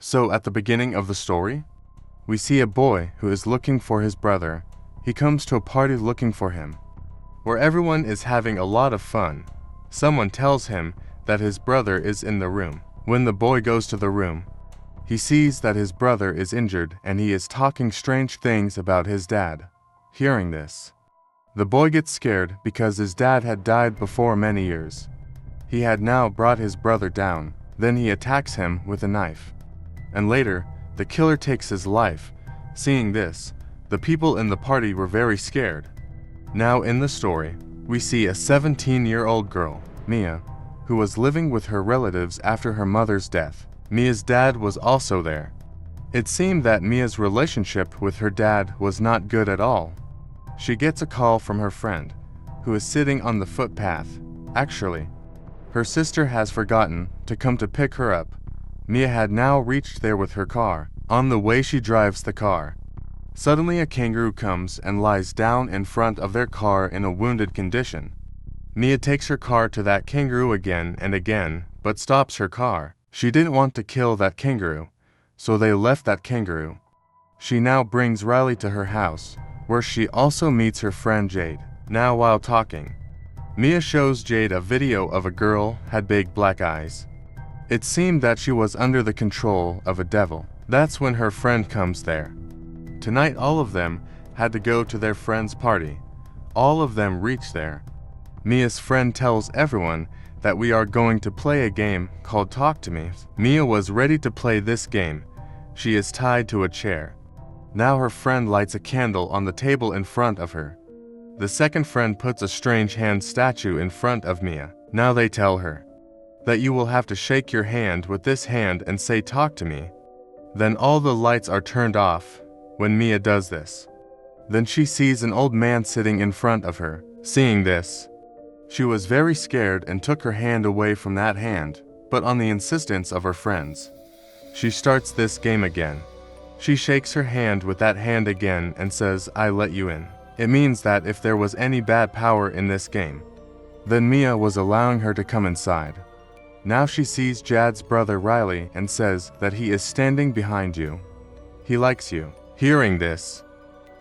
So at the beginning of the story, we see a boy who is looking for his brother. He comes to a party looking for him, where everyone is having a lot of fun. Someone tells him that his brother is in the room. When the boy goes to the room, he sees that his brother is injured and he is talking strange things about his dad. Hearing this, the boy gets scared because his dad had died before many years. He had now brought his brother down. Then he attacks him with a knife. And later, the killer takes his life. Seeing this, the people in the party were very scared. Now in the story, we see a 17-year-old girl, Mia, who was living with her relatives after her mother's death. Mia's dad was also there. It seemed that Mia's relationship with her dad was not good at all. She gets a call from her friend, who is sitting on the footpath. Actually, her sister has forgotten to come to pick her up. Mia had now reached there with her car. On the way she drives the car. Suddenly a kangaroo comes and lies down in front of their car in a wounded condition. Mia takes her car to that kangaroo again and again, but stops her car. She didn't want to kill that kangaroo, so they left that kangaroo. She now brings Riley to her house, where she also meets her friend Jade. Now while talking, Mia shows Jade a video of a girl had big black eyes. It seemed that she was under the control of a devil. That's when her friend comes there. Tonight all of them had to go to their friend's party. All of them reach there. Mia's friend tells everyone that we are going to play a game called Talk to Me. Mia was ready to play this game. She is tied to a chair. Now her friend lights a candle on the table in front of her. The second friend puts a strange hand statue in front of Mia. Now they tell her that you will have to shake your hand with this hand and say talk to me. Then all the lights are turned off when Mia does this. Then she sees an old man sitting in front of her. Seeing this, she was very scared and took her hand away from that hand, but on the insistence of her friends, she starts this game again. She shakes her hand with that hand again and says, I let you in. It means that if there was any bad power in this game, then Mia was allowing her to come inside. Now she sees Jad's brother Riley and says that he is standing behind you. He likes you. Hearing this,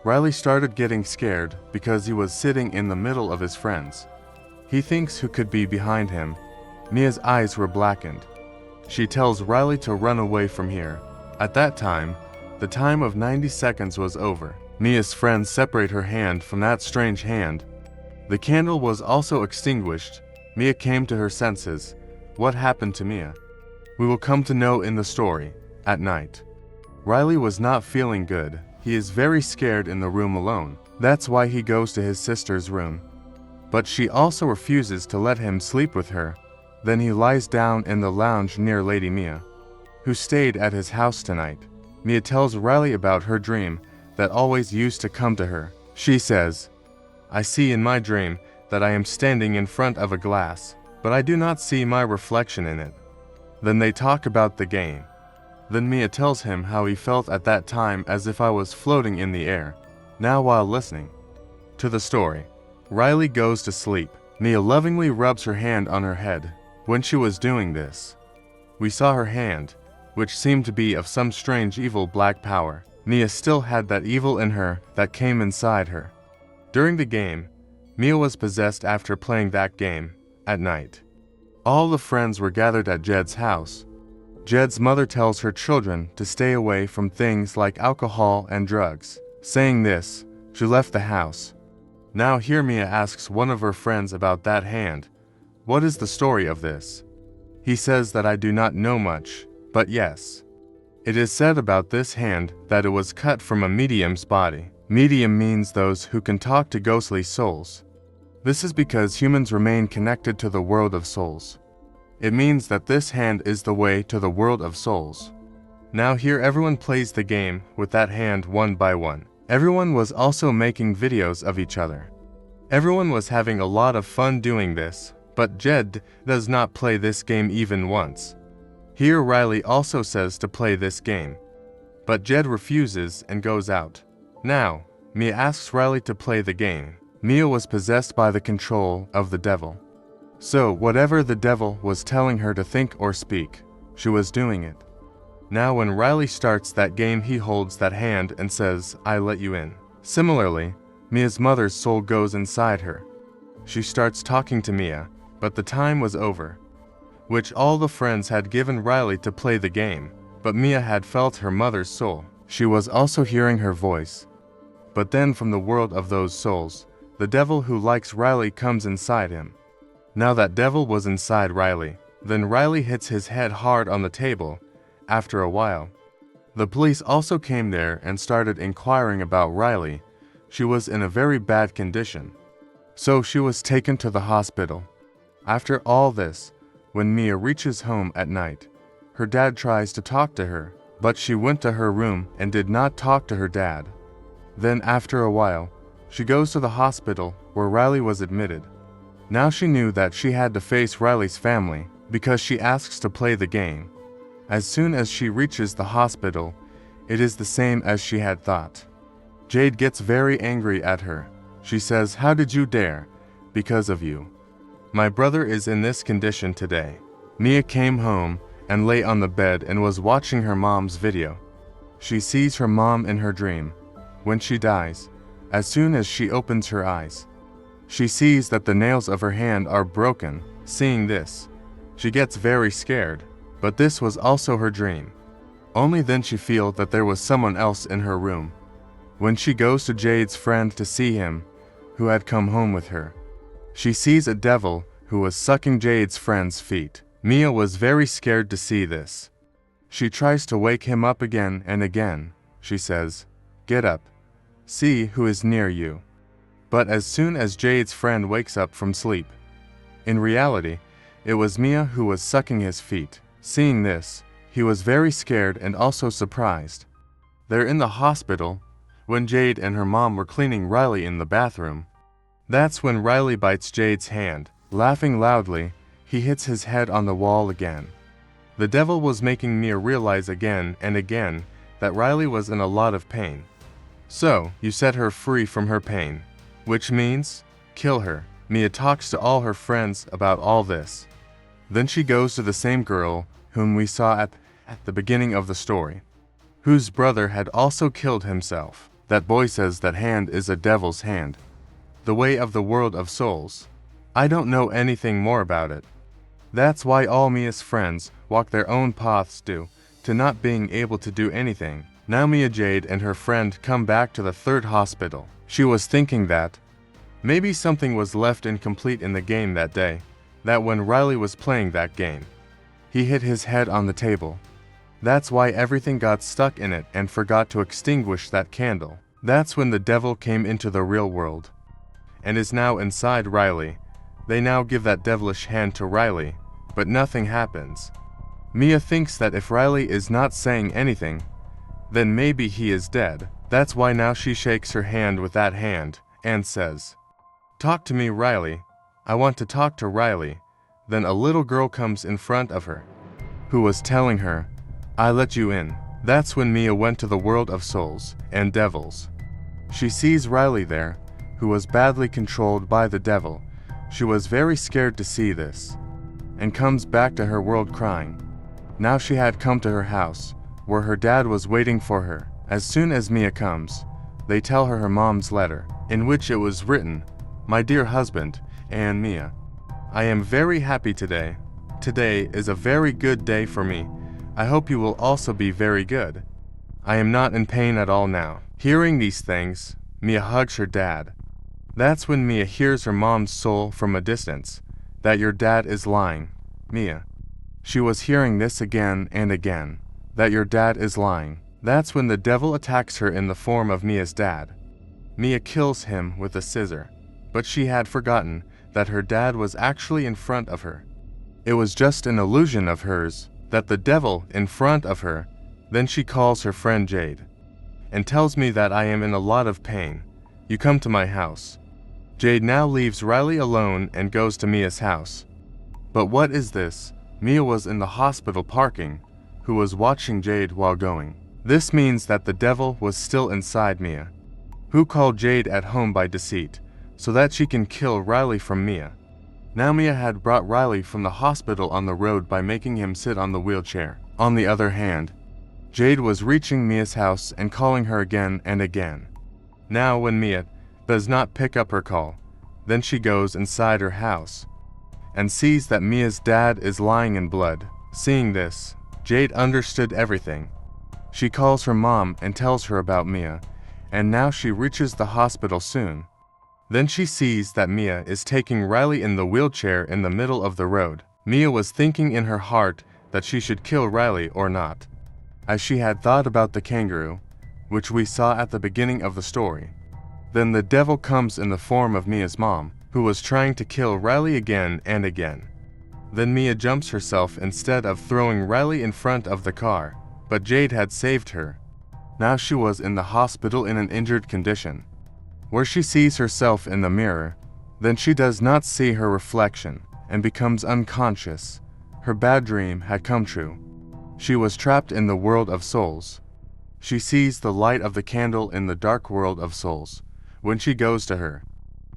Riley started getting scared because he was sitting in the middle of his friends. He thinks who could be behind him. Mia's eyes were blackened. She tells Riley to run away from here. At that time, the time of 90 seconds was over. Mia's friends separate her hand from that strange hand. The candle was also extinguished. Mia came to her senses. What happened to Mia? We will come to know in the story. At night, Riley was not feeling good. He is very scared in the room alone. That's why he goes to his sister's room. But she also refuses to let him sleep with her. Then he lies down in the lounge near Lady Mia, who stayed at his house tonight. Mia tells Riley about her dream that always used to come to her. She says, I see in my dream that I am standing in front of a glass, but I do not see my reflection in it. Then they talk about the game. Then Mia tells him how he felt at that time as if I was floating in the air. Now while listening to the story, Riley goes to sleep. Mia lovingly rubs her hand on her head. When she was doing this, we saw her hand, which seemed to be of some strange evil black power. Mia still had that evil in her that came inside her. During the game, Mia was possessed after playing that game. At night, all the friends were gathered at Jed's house. Jed's mother tells her children to stay away from things like alcohol and drugs. Saying this, she left the house. Now here Mia asks one of her friends about that hand. What is the story of this? He says that I do not know much, but yes. It is said about this hand that it was cut from a medium's body. Medium means those who can talk to ghostly souls. This is because humans remain connected to the world of souls. It means that this hand is the way to the world of souls. Now here everyone plays the game with that hand one by one. Everyone was also making videos of each other. Everyone was having a lot of fun doing this, but Jed does not play this game even once. Here Riley also says to play this game, but Jed refuses and goes out. Now, Mia asks Riley to play the game. Mia was possessed by the control of the devil. So whatever the devil was telling her to think or speak, she was doing it. Now when Riley starts that game, he holds that hand and says, "I let you in." Similarly, Mia's mother's soul goes inside her. She starts talking to Mia, but the time was over, which all the friends had given Riley to play the game, but Mia had felt her mother's soul. She was also hearing her voice. But then from the world of those souls, the devil who likes Riley comes inside him. Now that devil was inside Riley. Then Riley hits his head hard on the table. After a while, the police also came there and started inquiring about Riley. She was in a very bad condition, so she was taken to the hospital. After all this, when Mia reaches home at night, her dad tries to talk to her, but she went to her room and did not talk to her dad. Then after a while, she goes to the hospital where Riley was admitted. Now she knew that she had to face Riley's family because she asks to play the game. As soon as she reaches the hospital, it is the same as she had thought. Jade gets very angry at her. She says, "How did you dare? Because of you, my brother is in this condition today." Mia came home and lay on the bed and was watching her mom's video. She sees her mom in her dream. When she dies, as soon as she opens her eyes, she sees that the nails of her hand are broken. Seeing this, she gets very scared, but this was also her dream. Only then she feels that there was someone else in her room. When she goes to Jade's friend to see him, who had come home with her, she sees a devil who was sucking Jade's friend's feet. Mia was very scared to see this. She tries to wake him up again and again. She says, "Get up. See who is near you." But as soon as Jade's friend wakes up from sleep, in reality, it was Mia who was sucking his feet. Seeing this, he was very scared and also surprised. They're in the hospital when Jade and her mom were cleaning Riley in the bathroom. That's when Riley bites Jade's hand. Laughing loudly, he hits his head on the wall again. The devil was making Mia realize again and again that Riley was in a lot of pain. "So, you set her free from her pain, which means kill her." Mia talks to all her friends about all this. Then she goes to the same girl whom we saw at the beginning of the story, whose brother had also killed himself. That boy says that hand is a devil's hand. The way of the world of souls. I don't know anything more about it. That's why all Mia's friends walk their own paths due to not being able to do anything. Now Mia, Jade, and her friend come back to the third hospital. She was thinking that maybe something was left incomplete in the game that day, that when Riley was playing that game, he hit his head on the table. That's why everything got stuck in it and forgot to extinguish that candle. That's when the devil came into the real world and is now inside Riley. They now give that devilish hand to Riley, but nothing happens. Mia thinks that if Riley is not saying anything, then maybe he is dead. That's why now she shakes her hand with that hand and says, "Talk to me, Riley. I want to talk to Riley." Then a little girl comes in front of her, who was telling her, "I let you in." That's when Mia went to the world of souls and devils. She sees Riley there, who was badly controlled by the devil. She was very scared to see this, and comes back to her world crying. Now she had come to her house, where her dad was waiting for her. As soon as Mia comes, they tell her mom's letter, in which it was written, "My dear husband, and Mia, I am very happy today. Today is a very good day for me. I hope you will also be very good. I am not in pain at all now." Hearing these things, Mia hugs her dad. That's when Mia hears her mom's soul from a distance, that your dad is lying, Mia. She was hearing this again and again, that your dad is lying. That's when the devil attacks her in the form of Mia's dad. Mia kills him with a scissor, but she had forgotten that her dad was actually in front of her. It was just an illusion of hers, that the devil in front of her. Then she calls her friend Jade, and tells me that I am in a lot of pain. You come to my house. Jade now leaves Riley alone and goes to Mia's house. But what is this? Mia was in the hospital parking, who was watching Jade while going. This means that the devil was still inside Mia, who called Jade at home by deceit, so that she can kill Riley from Mia. Now Mia had brought Riley from the hospital on the road by making him sit on the wheelchair. On the other hand, Jade was reaching Mia's house and calling her again and again. Now when Mia does not pick up her call, then she goes inside her house and sees that Mia's dad is lying in blood. Seeing this, Jade understood everything. She calls her mom and tells her about Mia, and now she reaches the hospital soon. Then she sees that Mia is taking Riley in the wheelchair in the middle of the road. Mia was thinking in her heart that she should kill Riley or not, as she had thought about the kangaroo, which we saw at the beginning of the story. Then the devil comes in the form of Mia's mom, who was trying to kill Riley again and again. Then Mia jumps herself instead of throwing Riley in front of the car, but Jade had saved her. Now she was in the hospital in an injured condition, where she sees herself in the mirror. Then she does not see her reflection and becomes unconscious. Her bad dream had come true. She was trapped in the world of souls. She sees the light of the candle in the dark world of souls. When she goes to her,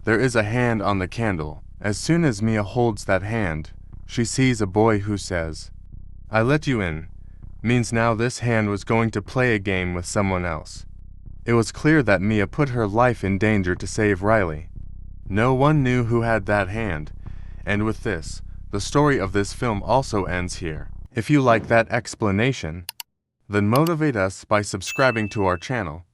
there is a hand on the candle. As soon as Mia holds that hand, she sees a boy who says, "I let you in," means now this hand was going to play a game with someone else. It was clear that Mia put her life in danger to save Riley. No one knew who had that hand, and with this, the story of this film also ends here. If you like that explanation, then motivate us by subscribing to our channel.